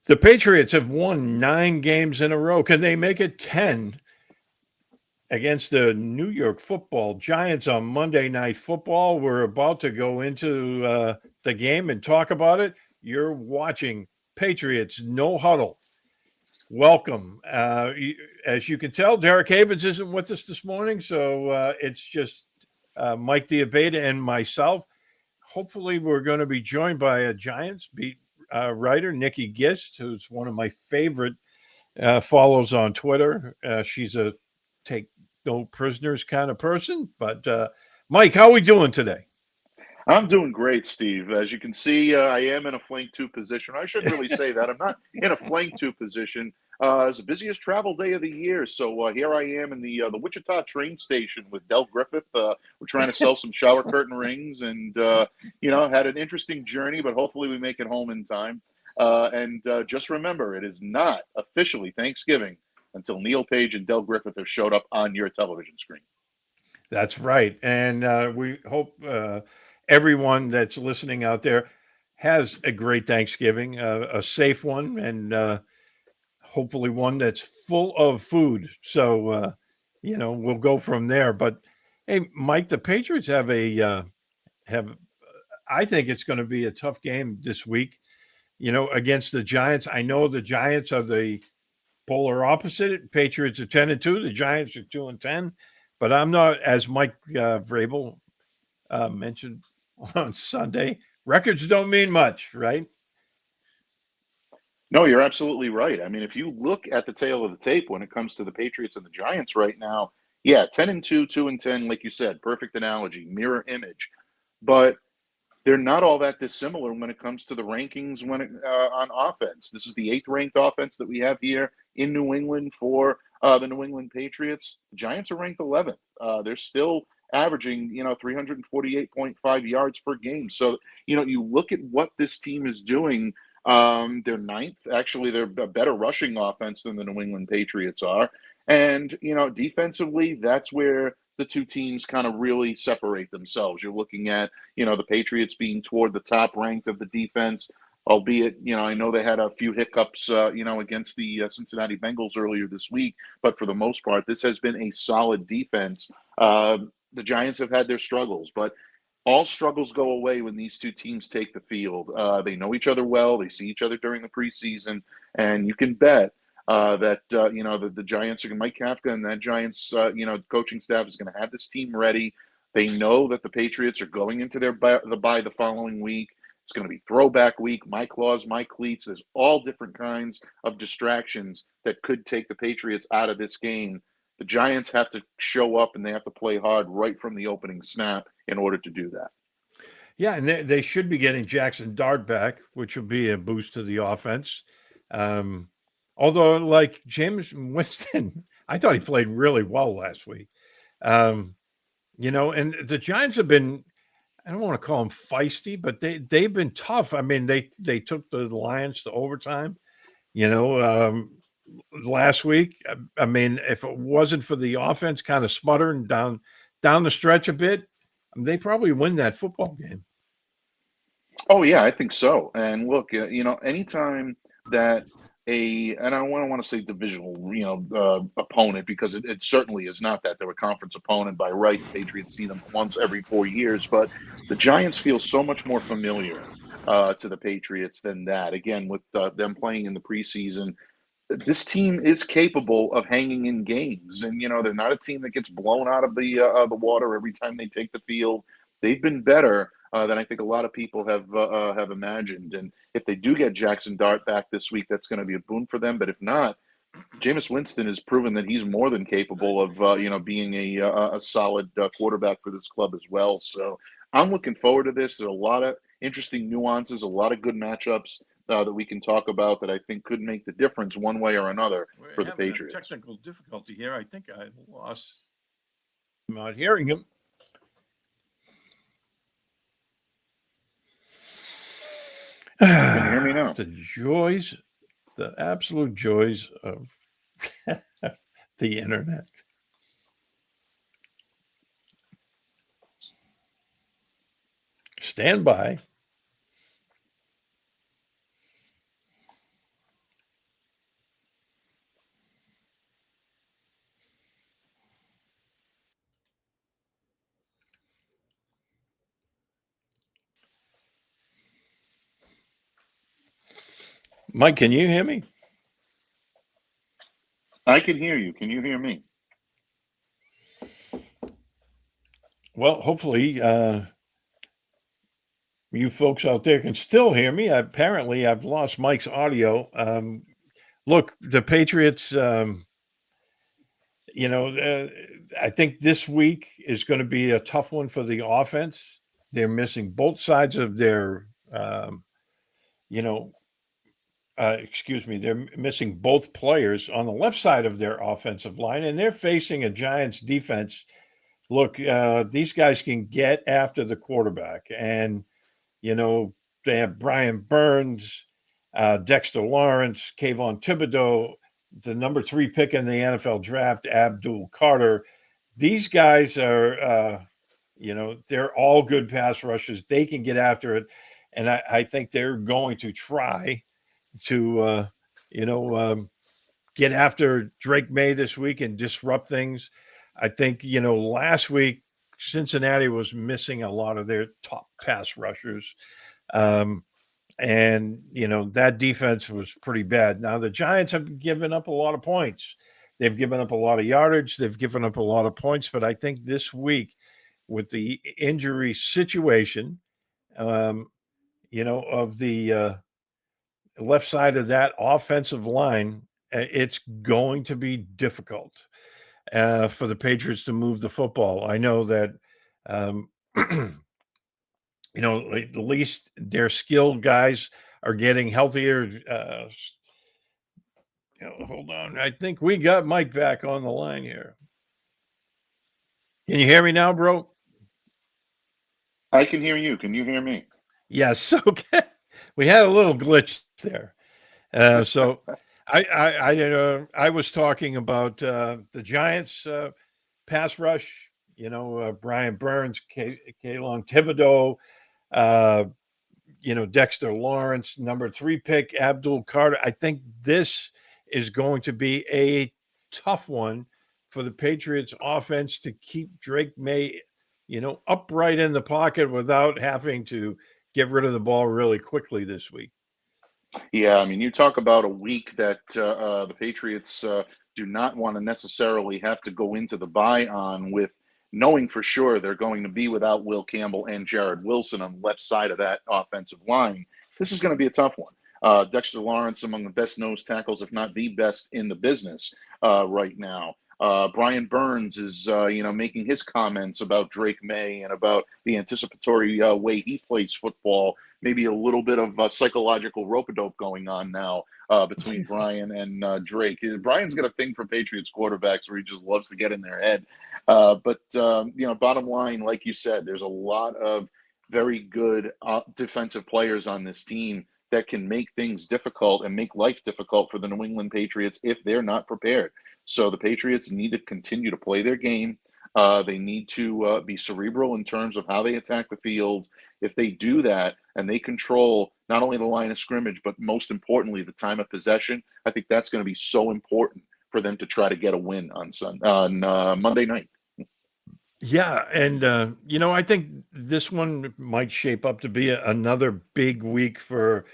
The Patriots have won 9 games in a row. Can they make it 10 against the New York Football Giants on Monday Night Football? We're about to go into the game and talk about it. You're watching Patriots No Huddle. Welcome. As you can tell, Derek Havens isn't with us this morning, so it's just Mike Diabeta and myself. Hopefully, we're going to be joined by a Giants beat writer, Nikki Gist, who's one of my favorite follows on Twitter. She's a take no prisoners kind of person. But Mike, how are we doing today? I'm doing great, Steve. As you can see, I am in a flank two position. I shouldn't really say that. I'm not in a flank two position. It's the busiest travel day of the year, so here I am in the Wichita train station with Del Griffith. We're trying to sell some shower curtain rings, and had an interesting journey, but hopefully we make it home in time. And just remember, it is not officially Thanksgiving until Neil Page and Del Griffith have showed up on your television screen. That's right. And we hope everyone that's listening out there has a great Thanksgiving, a safe one, and hopefully one that's full of food. So, we'll go from there. But hey, Mike, the Patriots have. I think it's going to be a tough game this week. Against the Giants. I know the Giants are the polar opposite. Patriots are 10-2. The Giants are 2-10. But I'm not, as Mike Vrabel mentioned on Sunday. Records don't mean much, right? No, you're absolutely right. I mean, if you look at the tail of the tape when it comes to the Patriots and the Giants right now, yeah, 10-2, 2-10, like you said, perfect analogy, mirror image. But they're not all that dissimilar when it comes to the rankings on offense. This is the eighth ranked offense that we have here in New England for the New England Patriots. The Giants are ranked 11th. They're still averaging, 348.5 yards per game. So, you look at what this team is doing. They're ninth. Actually, they're a better rushing offense than the New England Patriots are. And, defensively, that's where the two teams kind of really separate themselves. You're looking at, the Patriots being toward the top ranked of the defense, albeit, I know they had a few hiccups, against the Cincinnati Bengals earlier this week. But for the most part, this has been a solid defense. The Giants have had their struggles, but all struggles go away when these two teams take the field. They know each other well. They see each other during the preseason, and you can bet that the Giants are Mike Kafka and that Giants coaching staff is going to have this team ready. They know that the Patriots are going into their bye the following week. It's going to be throwback week. My claws, my cleats. There's all different kinds of distractions that could take the Patriots out of this game. The Giants have to show up and they have to play hard right from the opening snap in order to do that. Yeah, and they should be getting Jackson Dart back, which will be a boost to the offense. Um, Although, like James Winston, I thought he played really well last week. Um, and the Giants have been, I don't want to call them feisty, but they've been tough. I mean, they took the Lions to overtime, you know, um, last week. I mean, if it wasn't for the offense kind of sputtering down the stretch a bit, they probably win that football game. Oh yeah, I think so. And look, anytime that and I don't want to say divisional, opponent because it certainly is not that. They're a conference opponent by right. The Patriots see them once every 4 years, but the Giants feel so much more familiar to the Patriots than that. Again, with them playing in the preseason, this team is capable of hanging in games, and they're not a team that gets blown out of the water every time they take the field. They've been better than I think a lot of people have imagined. And if they do get Jackson Dart back this week, that's going to be a boon for them. But if not, Jameis Winston has proven that he's more than capable of being a solid quarterback for this club as well. So I'm looking forward to this. There's a lot of interesting nuances, a lot of good matchups that we can talk about that I think could make the difference one way or another We're for the having a Patriots. technical difficulty here. I think I lost. I'm not hearing him. Can you hear me now? The joys, the absolute joys of the internet. Stand by. Mike, can you hear me? I can hear you. Can you hear me? Well, hopefully, you folks out there can still hear me. Apparently, I've lost Mike's audio. Look, the Patriots, I think this week is going to be a tough one for the offense. They're missing both sides of their, you know, excuse me, they're missing both players on the left side of their offensive line, and they're facing a Giants defense. Look, these guys can get after the quarterback, and you know they have Brian Burns, Dexter Lawrence, Kayvon Thibodeau, the number 3 pick in the NFL draft, Abdul Carter. These guys are, they're all good pass rushers. They can get after it, and I think they're going to try to, you know, get after Drake May this week and disrupt things. I think, last week, Cincinnati was missing a lot of their top pass rushers. And, that defense was pretty bad. Now, the Giants have given up a lot of points. They've given up a lot of yardage. They've given up a lot of points. But I think this week, with the injury situation, of the left side of that offensive line, it's going to be difficult for the Patriots to move the football. I know that, at least their skilled guys are getting healthier. Hold on. I think we got Mike back on the line here. Can you hear me now, bro? I can hear you. Can you hear me? Yes. Okay. We had a little glitch there. So I was talking about the Giants pass rush. Brian Burns, Kayvon Thibodeau, Dexter Lawrence, number 3 pick, Abdul Carter. I think this is going to be a tough one for the Patriots offense to keep Drake May, upright in the pocket without having to get rid of the ball really quickly this week. Yeah, I mean, you talk about a week that the Patriots do not want to necessarily have to go into the bye on with knowing for sure they're going to be without Will Campbell and Jared Wilson on the left side of that offensive line. This is going to be a tough one. Dexter Lawrence, among the best nose tackles, if not the best in the business right now. Brian Burns is, making his comments about Drake May and about the anticipatory way he plays football. Maybe a little bit of psychological rope-a-dope going on now between Brian and Drake. Brian's got a thing for Patriots quarterbacks where he just loves to get in their head. Bottom line, like you said, there's a lot of very good defensive players on this team that can make things difficult and make life difficult for the New England Patriots if they're not prepared. So the Patriots need to continue to play their game. They need to be cerebral in terms of how they attack the field. If they do that and they control not only the line of scrimmage, but most importantly, the time of possession, I think that's going to be so important for them to try to get a win on Monday night. Yeah, and I think this one might shape up to be another big week for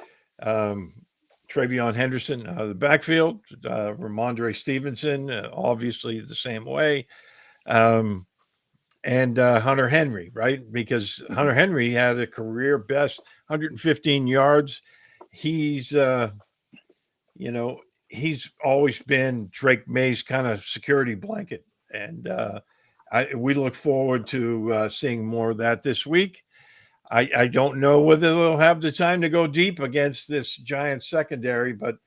Travion Henderson, the backfield, Ramondre Stevenson, obviously the same way, and Hunter Henry, right? Because Hunter Henry had a career best 115 yards. He's he's always been Drake May's kind of security blanket, and we look forward to seeing more of that this week. I don't know whether they'll have the time to go deep against this Giants secondary, but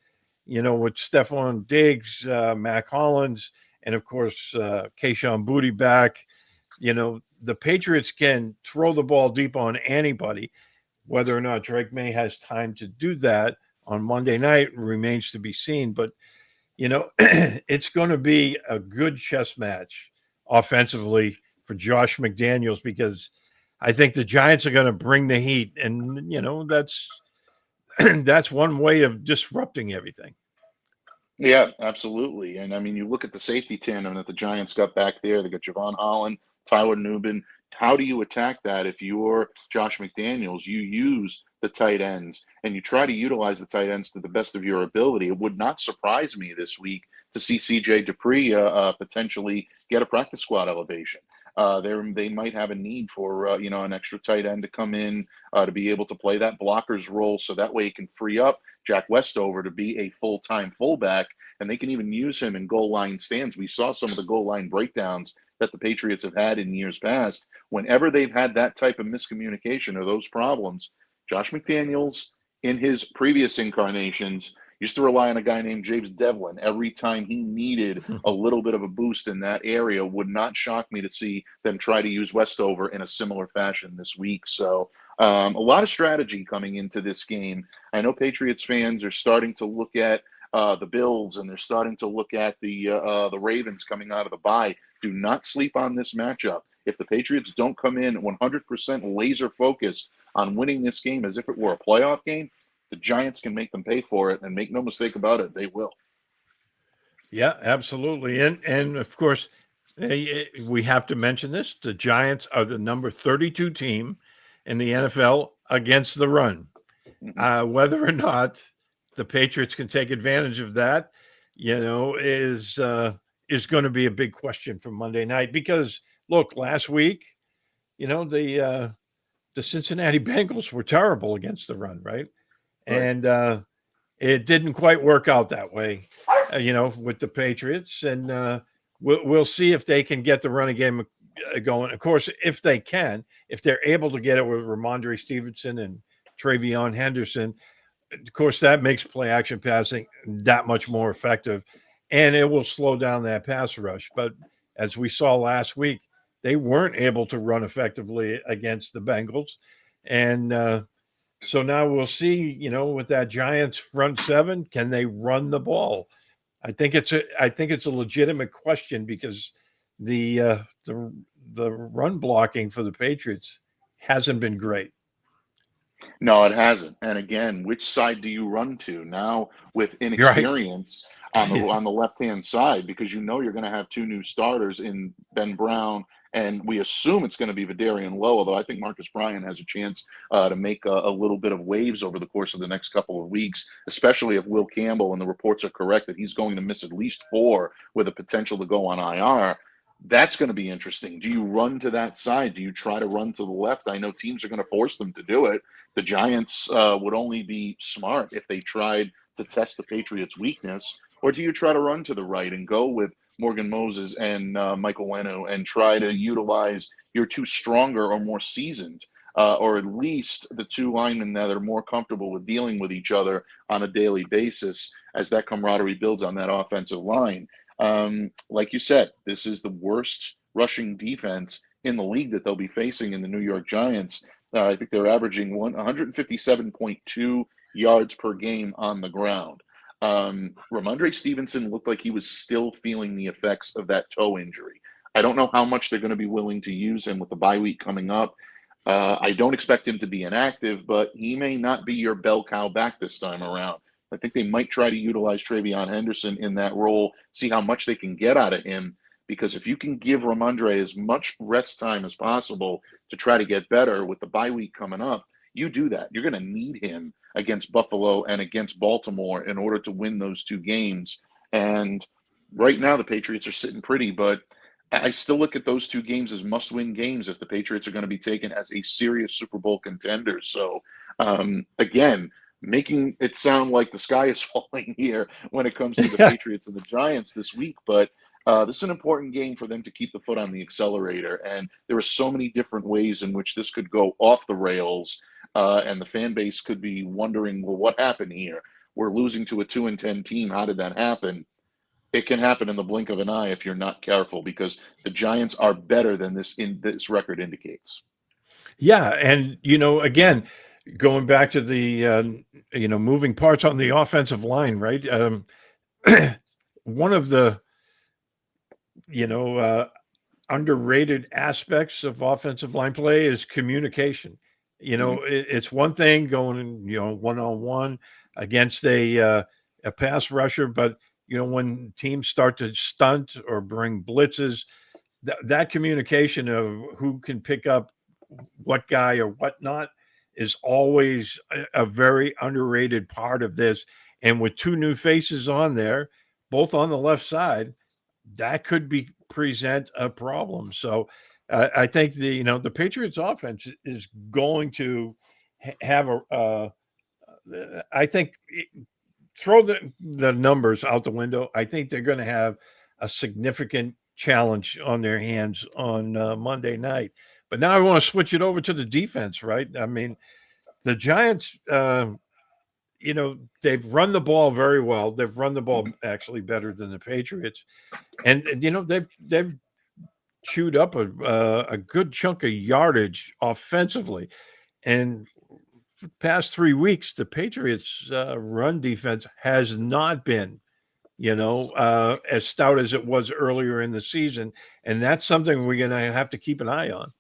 with Stephon Diggs, Mac Hollins, and of course Kayshon Boutte back, the Patriots can throw the ball deep on anybody. Whether or not Drake May has time to do that on Monday night remains to be seen. But it's going to be a good chess match offensively for Josh McDaniels, because I think the Giants are going to bring the heat, and that's that's one way of disrupting everything. Yeah, absolutely. And I mean, you look at the safety tandem that the Giants got back there. They got Javon Holland, Tyler Nubin, how do you attack that if you're Josh McDaniels? You use the tight ends and you try to utilize the tight ends to the best of your ability. It would not surprise me this week to see CJ Dupree potentially get a practice squad elevation. They might have a need for an extra tight end to come in to be able to play that blocker's role, so that way he can free up Jack Westover to be a full-time fullback, and they can even use him in goal line stands. We saw some of the goal line breakdowns that the Patriots have had in years past. Whenever they've had that type of miscommunication or those problems, Josh McDaniels, in his previous incarnations, used to rely on a guy named James Devlin every time he needed a little bit of a boost in that area. Would not shock me to see them try to use Westover in a similar fashion this week. So a lot of strategy coming into this game. I know Patriots fans are starting to look at the Bills, and they're starting to look at the Ravens coming out of the bye. Do not sleep on this matchup. If the Patriots don't come in 100% laser focused on winning this game as if it were a playoff game, the Giants can make them pay for it, and make no mistake about it, they will. Yeah, absolutely. And of course, we have to mention this. The Giants are the number 32 team in the NFL against the run. Whether or not the Patriots can take advantage of that, is going to be a big question for Monday night. Because look, last week, the Cincinnati Bengals were terrible against the run, right? And it didn't quite work out that way, with the Patriots. And we'll see if they can get the running game going. Of course, if they're able to get it with Ramondre Stevenson and Travion Henderson, of course, that makes play action passing that much more effective, and it will slow down that pass rush. But as we saw last week, they weren't able to run effectively against the Bengals. And so now we'll see, with that Giants front seven, can they run the ball? I think it's a legitimate question, because the run blocking for the Patriots hasn't been great. No, it hasn't. And again, which side do you run to now with Right. inexperience on the left-hand side? Because you're going to have two new starters in Ben Brown, and we assume it's going to be Vidarian Lowe, although I think Marcus Bryant has a chance to make a little bit of waves over the course of the next couple of weeks, especially if Will Campbell, and the reports are correct, that he's going to miss at least 4 with a potential to go on IR. That's going to be interesting. Do you run to that side? Do you try to run to the left? I know teams are going to force them to do it. The Giants would only be smart if they tried to test the Patriots' weakness. Or do you try to run to the right and go with Morgan Moses and Michael Wenu and try to utilize your two stronger or more seasoned, or at least the two linemen that are more comfortable with dealing with each other on a daily basis as that camaraderie builds on that offensive line? Like you said, this is the worst rushing defense in the league that they'll be facing in the New York Giants. I think they're averaging 157.2 yards per game on the ground. Ramondre Stevenson looked like he was still feeling the effects of that toe injury. I don't know how much they're going to be willing to use him with the bye week coming up. I don't expect him to be inactive, but he may not be your bell cow back this time around. I think they might try to utilize Travion Henderson in that role, see how much they can get out of him, because if you can give Ramondre as much rest time as possible to try to get better with the bye week coming up, you do that. You're going to need him against Buffalo and against Baltimore in order to win those 2 games. And right now the Patriots are sitting pretty, but I still look at those 2 games as must-win games if the Patriots are going to be taken as a serious Super Bowl contender. So, again, making it sound like the sky is falling here when it comes to the Patriots and the Giants this week, but this is an important game for them to keep the foot on the accelerator. And there are so many different ways in which this could go off the rails, and the fan base could be wondering, well, what happened here? We're losing to a 2-10 team. How did that happen? It can happen in the blink of an eye if you're not careful, because the Giants are better than this record indicates. Yeah, and again, going back to the moving parts on the offensive line, right? One of the underrated aspects of offensive line play is communication. It's one thing going one-on-one against a pass rusher, but when teams start to stunt or bring blitzes, that communication of who can pick up what guy or whatnot is always a very underrated part of this. And with two new faces on there, both on the left side, that could be present a problem. So I think the Patriots offense is going to have a. I think throw the numbers out the window. I think they're going to have a significant challenge on their hands on Monday night. But now I want to switch it over to the defense, right? I mean, the Giants, they've run the ball very well. They've run the ball actually better than the Patriots, and they've chewed up a good chunk of yardage offensively. And for the past 3 weeks, the Patriots' run defense has not been, as stout as it was earlier in the season, and that's something we're going to have to keep an eye on.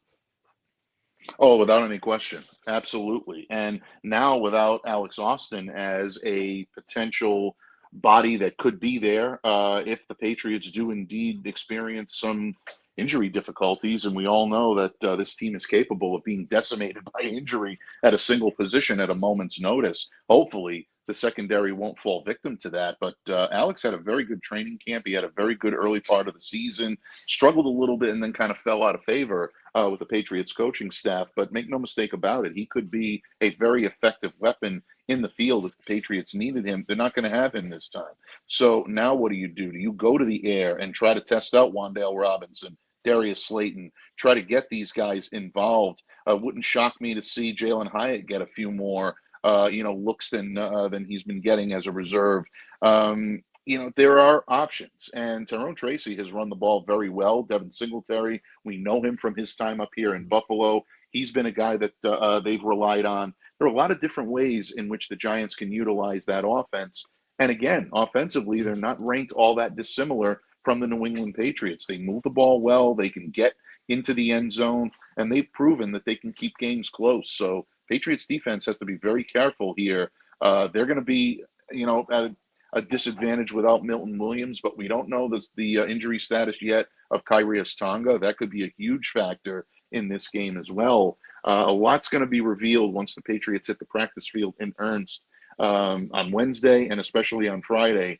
Oh, without any question. Absolutely. And now without Alex Austin as a potential body that could be there if the Patriots do indeed experience some injury difficulties. And we all know that this team is capable of being decimated by injury at a single position at a moment's notice. Hopefully, the secondary won't fall victim to that. But Alex had a very good training camp. He had a very good early part of the season, struggled a little bit, and then kind of fell out of favor with the Patriots coaching staff. But make no mistake about it, he could be a very effective weapon in the field if the Patriots needed him. They're not going to have him this time. So now what do? Do you go to the air and try to test out Wan'Dale Robinson, Darius Slayton, try to get these guys involved? Wouldn't shock me to see Jalen Hyatt get a few more looks than he's been getting as a reserve. There are options, and Tyrone Tracy has run the ball very well. Devin Singletary, we know him from his time up here in Buffalo. He's been a guy that they've relied on. There are a lot of different ways in which the Giants can utilize that offense. And again, offensively, they're not ranked all that dissimilar from the New England Patriots. They move the ball well. They can get into the end zone, and they've proven that they can keep games close. So Patriots defense has to be very careful here. They're going to be, at a disadvantage without Milton Williams, but we don't know the injury status yet of Kyrios Tonga. That could be a huge factor in this game as well. A lot's going to be revealed once the Patriots hit the practice field in earnest on Wednesday and especially on Friday.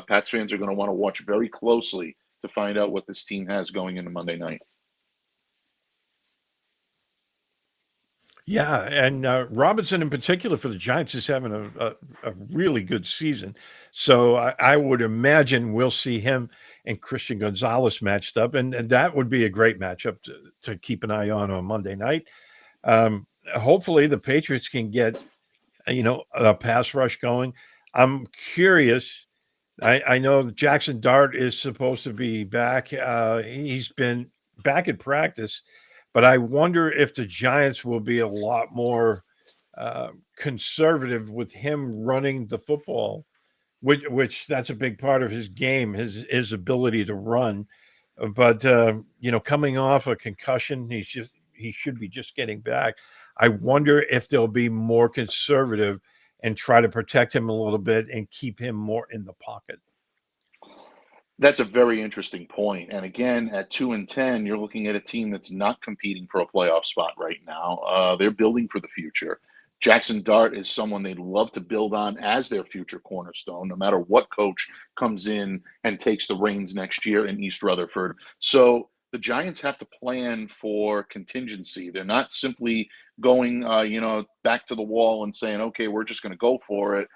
Pats fans are going to want to watch very closely to find out what this team has going into Monday night. Yeah, and Robinson in particular for the Giants is having a really good season. So I would imagine we'll see him and Christian Gonzalez matched up, and that would be a great matchup to keep an eye on Monday night. Hopefully the Patriots can get, a pass rush going. I'm curious. I know Jackson Dart is supposed to be back. He's been back in practice. But I wonder if the Giants will be a lot more conservative with him running the football, which that's a big part of his game, his ability to run. But coming off a concussion, he should be just getting back. I wonder if they'll be more conservative and try to protect him a little bit and keep him more in the pocket. That's a very interesting point. And again, at 2-10, you're looking at a team that's not competing for a playoff spot right now. They're building for the future. Jackson Dart is someone they'd love to build on as their future cornerstone, no matter what coach comes in and takes the reins next year in East Rutherford. So the Giants have to plan for contingency. They're not simply going, back to the wall and saying, okay, we're just going to go for it.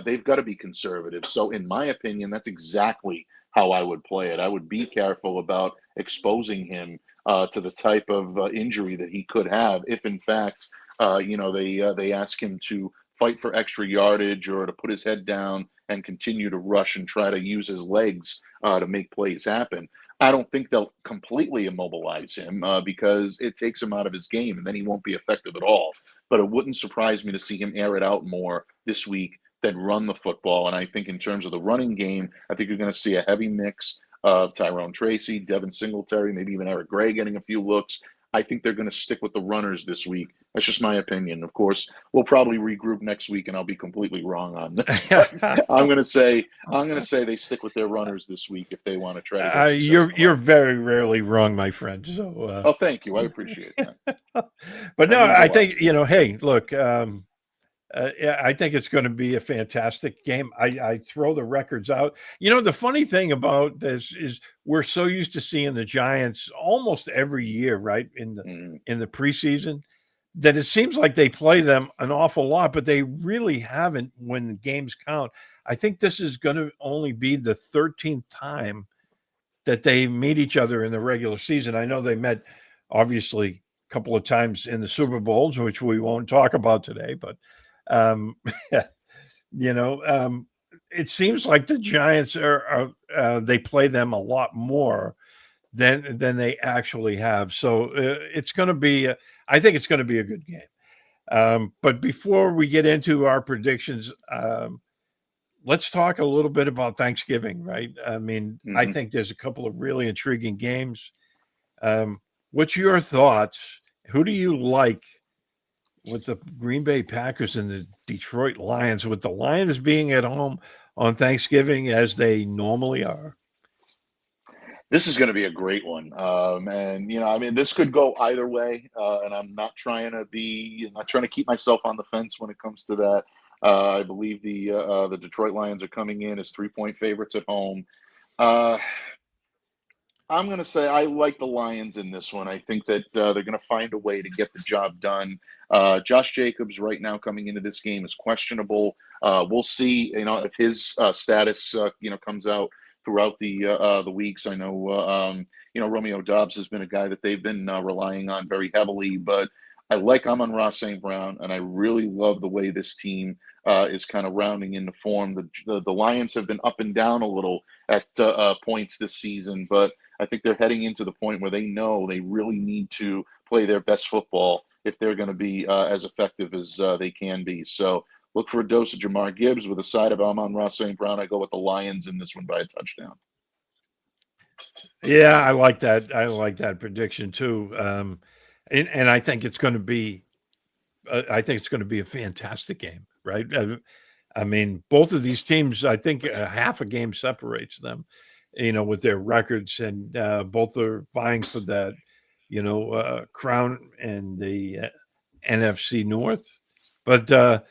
They've got to be conservative. So in my opinion, that's exactly how I would play it. I would be careful about exposing him to the type of injury that he could have if, in fact, they ask him to fight for extra yardage or to put his head down and continue to rush and try to use his legs to make plays happen. I don't think they'll completely immobilize him because it takes him out of his game and then he won't be effective at all. But it wouldn't surprise me to see him air it out more this week than run the football. And I think in terms of the running game, I think you're going to see a heavy mix of Tyrone Tracy, Devin Singletary, maybe even Eric Gray getting a few looks. I think they're going to stick with the runners this week. That's just my opinion. Of course, we'll probably regroup next week, and I'll be completely wrong on this. But I'm going to say they stick with their runners this week if they want to try to get success. You're very rarely wrong, my friend. So, oh, thank you. I appreciate that. but That no, means a I lot, think Steve. hey, look, yeah, I think it's going to be a fantastic game. I throw the records out. The funny thing about this is we're so used to seeing the Giants almost every year, right Mhm. in the preseason, that it seems like they play them an awful lot, but they really haven't when the games count. I think this is going to only be the 13th time that they meet each other in the regular season. I know they met obviously a couple of times in the Super Bowls, which we won't talk about today, but um, you know, um, it seems like the Giants are they play them a lot more than they actually have. So it's going to be, I think it's going to be a good game. But before we get into our predictions, let's talk a little bit about Thanksgiving, right? I mean, I Mhm. think there's a couple of really intriguing games. What's your thoughts? Who do you like with the Green Bay Packers and the Detroit Lions, with the Lions being at home on Thanksgiving as they normally are? This is going to be a great one, and I mean, this could go either way. And I'm not trying to keep myself on the fence when it comes to that. I believe the Detroit Lions are coming in as 3-point favorites at home. Uh, I'm going to say I like the Lions in this one. I think that they're going to find a way to get the job done. Josh Jacobs right now coming into this game is questionable. We'll see, if his status, comes out throughout the weeks. I know, Romeo Dobbs has been a guy that they've been relying on very heavily, but I like Amon-Ra St. Brown, and I really love the way this team is kind of rounding into form. The Lions have been up and down a little at points this season, but I think they're heading into the point where they know they really need to play their best football if they're going to be as effective as they can be. So look for a dose of Jamar Gibbs with a side of Amon-Ra St. Brown. I go with the Lions in this one by a touchdown. Yeah, I like that. I like that prediction too. And I think it's going to be, I think it's going to be a fantastic game, right? I mean, both of these teams, I think half a game separates them, with their records, and both are vying for that, crown and the NFC North. But the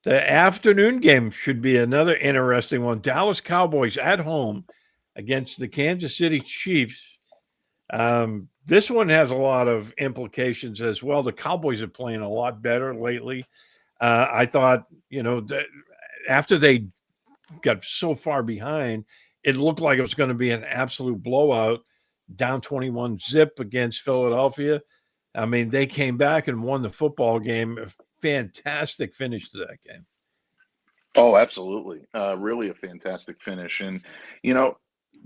afternoon game should be another interesting one. Dallas Cowboys at home against the Kansas City Chiefs. This one has a lot of implications as well. The Cowboys are playing a lot better lately. I thought, that after they got so far behind, it looked like it was going to be an absolute blowout, down 21 zip against Philadelphia. I mean, they came back and won the football game. A fantastic finish to that game. Oh, absolutely. Really a fantastic finish. And, you know,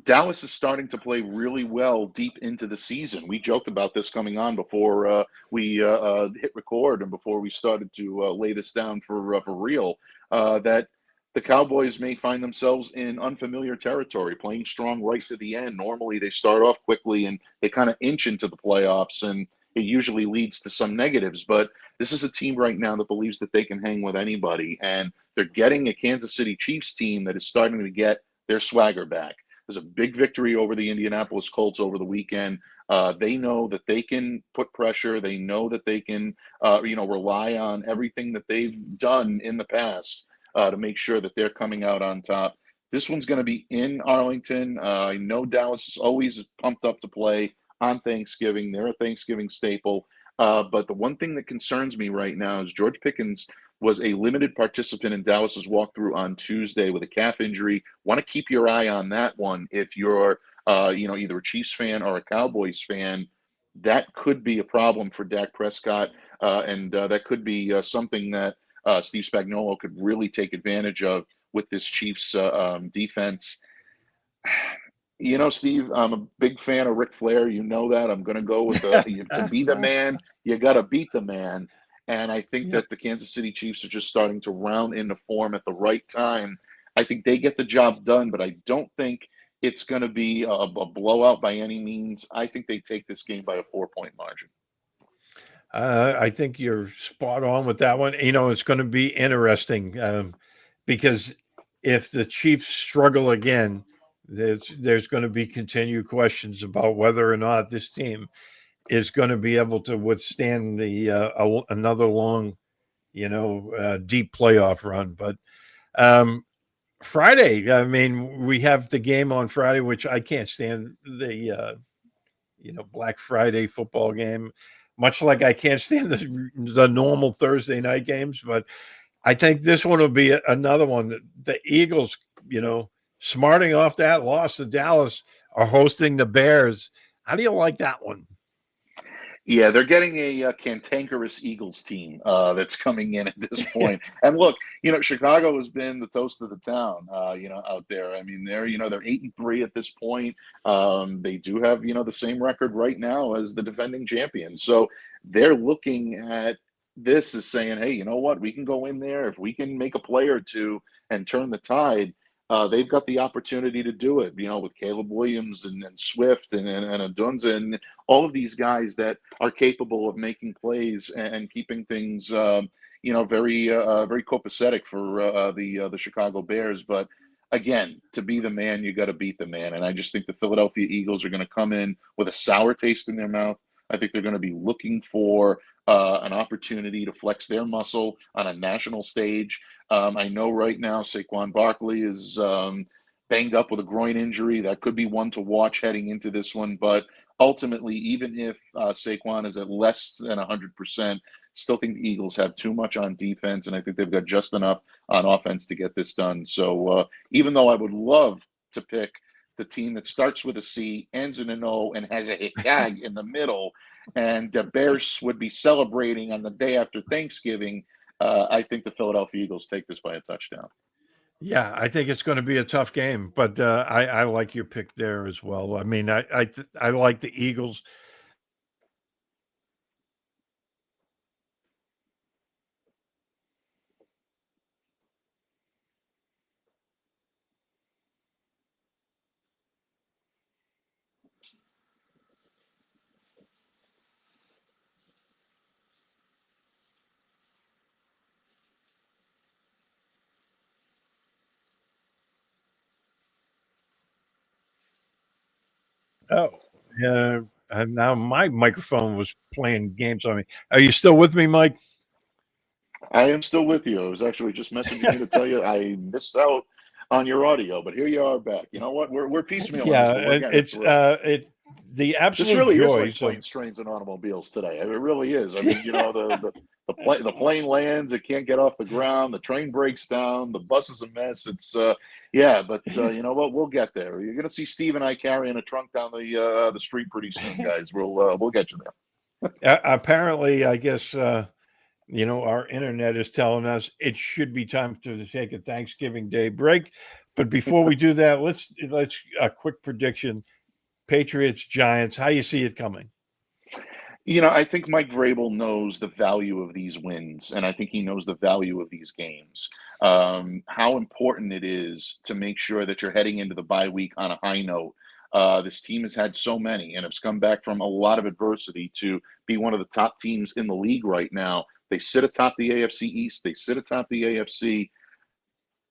Dallas is starting to play really well deep into the season. We joked about this coming on before we hit record and before we started to lay this down for real, that the Cowboys may find themselves in unfamiliar territory, playing strong right to the end. Normally, they start off quickly and they kind of inch into the playoffs, and it usually leads to some negatives. But this is a team right now that believes that they can hang with anybody, and they're getting a Kansas City Chiefs team that is starting to get their swagger back. There's a big victory over the Indianapolis Colts over the weekend. They know that they can put pressure. They know that they can, rely on everything that they've done in the past to make sure that they're coming out on top. This one's going to be in Arlington. I know Dallas is always pumped up to play on Thanksgiving. They're a Thanksgiving staple. But the one thing that concerns me right now is George Pickens was a limited participant in Dallas's walkthrough on Tuesday with a calf injury. Want to keep your eye on that one if you're, either a Chiefs fan or a Cowboys fan. That could be a problem for Dak Prescott, and that could be something that Steve Spagnuolo could really take advantage of with this Chiefs defense. Steve, I'm a big fan of Ric Flair. You know that. I'm going to go with to be the man, you got to beat the man. And I think Yep. that the Kansas City Chiefs are just starting to round into form at the right time. I think they get the job done, but I don't think it's going to be a blowout by any means. I think they take this game by a 4-point margin. I think you're spot on with that one. It's going to be interesting because if the Chiefs struggle again, there's going to be continued questions about whether or not this team is going to be able to withstand another long, deep playoff run. But um, Friday, I mean, we have the game on Friday, which I can't stand Black Friday football game, much like I can't stand the normal Thursday night games. But I think this one will be another one. The Eagles, smarting off that loss to Dallas, are hosting the Bears. How do you like that one? Yeah, they're getting a cantankerous Eagles team that's coming in at this point. And look, Chicago has been the toast of the town, out there. I mean, they're 8-3 at this point. They do have, the same record right now as the defending champions. So they're looking at this as saying, hey, you know what? We can go in there if we can make a play or two and turn the tide. They've got the opportunity to do it, with Caleb Williams and Swift and Adunza and all of these guys that are capable of making plays and keeping things, very copacetic for the Chicago Bears. But again, to be the man, you got to beat the man. And I just think the Philadelphia Eagles are going to come in with a sour taste in their mouth. I think they're going to be looking for an opportunity to flex their muscle on a national stage. I know right now Saquon Barkley is banged up with a groin injury. That could be one to watch heading into this one. But ultimately, even if Saquon is at less than 100%, still think the Eagles have too much on defense, and I think they've got just enough on offense to get this done. So even though I would love to pick the team that starts with a C, ends in an O, and has a Hikag in the middle, and the Bears would be celebrating on the day after Thanksgiving, I think the Philadelphia Eagles take this by a touchdown. Yeah, I think it's going to be a tough game, but I like your pick there as well. I mean, I like the Eagles. Oh, yeah. And now my microphone was playing games on me. Are you still with me, Mike? I am still with you. I was actually just messaging you to tell you I missed out on your audio, but here you are back. You know what? We're piecemeal on this, Yeah, but we're getting it it's through. the This absolute really is like joys of planes, trains, and automobiles today. It really is. I mean, the plane lands, it can't get off the ground. The train breaks down. The bus is a mess. It's yeah, but you know what? We'll get there. You're gonna see Steve and I carrying a trunk down the street pretty soon, guys. We'll get you there. apparently, I guess our internet is telling us it should be time to take a Thanksgiving Day break. But before we do that, let's a quick prediction: Patriots Giants. How you see it coming? I think Mike Vrabel knows the value of these wins, and I think he knows the value of these games. How important it is to make sure that you're heading into the bye week on a high note. This team has had so many and has come back from a lot of adversity to be one of the top teams in the league right now. They sit atop the AFC East, they sit atop the AFC.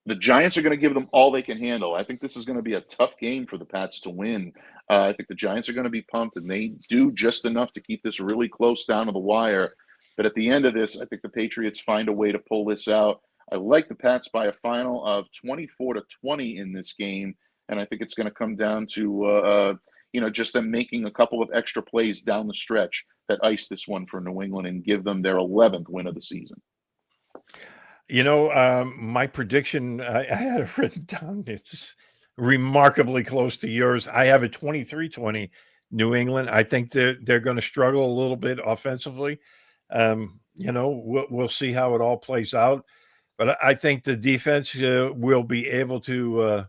The Giants are going to give them all they can handle. I think this is going to be a tough game for the Pats to win. I think the Giants are going to be pumped, and they do just enough to keep this really close down to the wire. But at the end of this, I think the Patriots find a way to pull this out. I like the Pats by a final of 24-20 in this game, and I think it's going to come down to just them making a couple of extra plays down the stretch that ice this one for New England and give them their 11th win of the season. My prediction, I had it written down. It's remarkably close to yours. I have a 23-20 New England. I think they're going to struggle a little bit offensively. We'll see how it all plays out. But I think the defense will be able to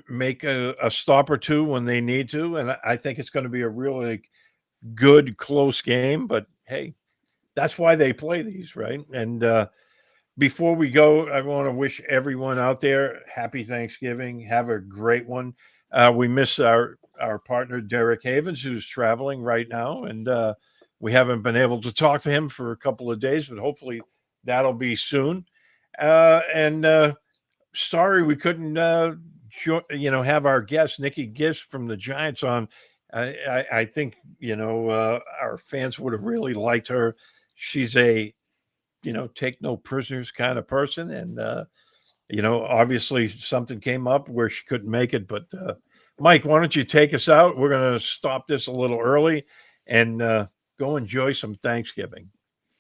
make a stop or two when they need to. And I think it's going to be a really good, close game. But hey, that's why they play these, right? And before we go, I want to wish everyone out there happy Thanksgiving. Have a great one. We miss our partner Derek Havens, who's traveling right now, and We haven't been able to talk to him for a couple of days, but hopefully that'll be soon. And sorry we couldn't, have our guest Nikki Gist from the Giants on. I think our fans would have really liked her. She's a take no prisoners kind of person, and obviously something came up where she couldn't make it. But Mike, why don't you take us out? We're going to stop this a little early and go enjoy some Thanksgiving.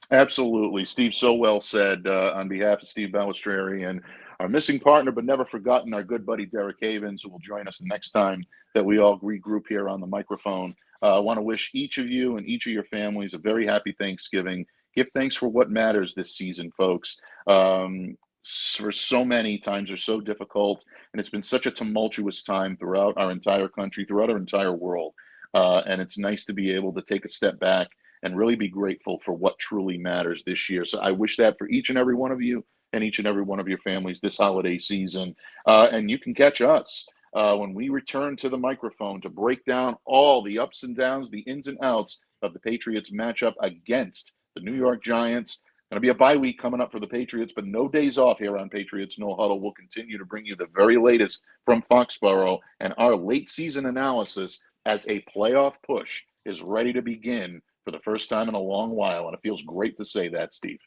Absolutely. Steve, so well said. On behalf of Steve Balistreri and our missing partner, but never forgotten, our good buddy Derek Havens, who will join us the next time that we all regroup here on the microphone. I want to wish each of you and each of your families a very happy Thanksgiving. Give thanks for what matters this season, folks. For so many times are so difficult, and it's been such a tumultuous time throughout our entire country, throughout our entire world. And it's nice to be able to take a step back and really be grateful for what truly matters this year. So I wish that for each and every one of you and each and every one of your families this holiday season. And you can catch us when we return to the microphone to break down all the ups and downs, the ins and outs of the Patriots matchup against the New York Giants. Going to be a bye week coming up for the Patriots, but no days off here on Patriots No Huddle. We'll continue to bring you the very latest from Foxborough and our late season analysis as a playoff push is ready to begin for the first time in a long while, and it feels great to say that, Steve.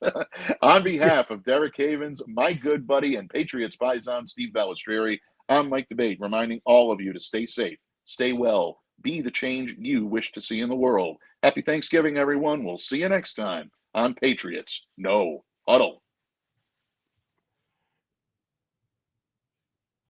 On behalf of Derek Havens, my good buddy and Patriots paisan, Steve Balistreri, I'm Mike Debate, reminding all of you to stay safe, stay well, be the change you wish to see in the world. Happy Thanksgiving, everyone. We'll see you next time on Patriots No Huddle.